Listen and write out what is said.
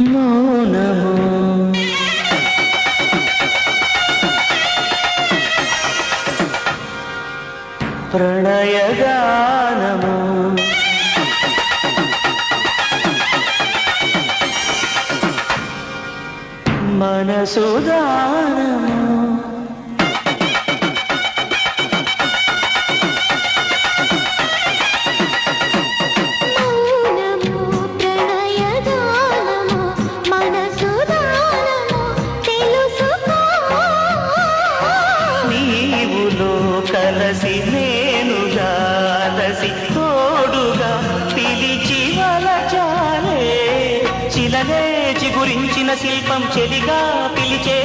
మౌనము ప్రణయగానము మనసుదానము కలసి నేనుగా అలసి తోడుగా పిలిచి వలచాలే చిలనే చిగురించిన శిల్పం చెలిగా పిలిచే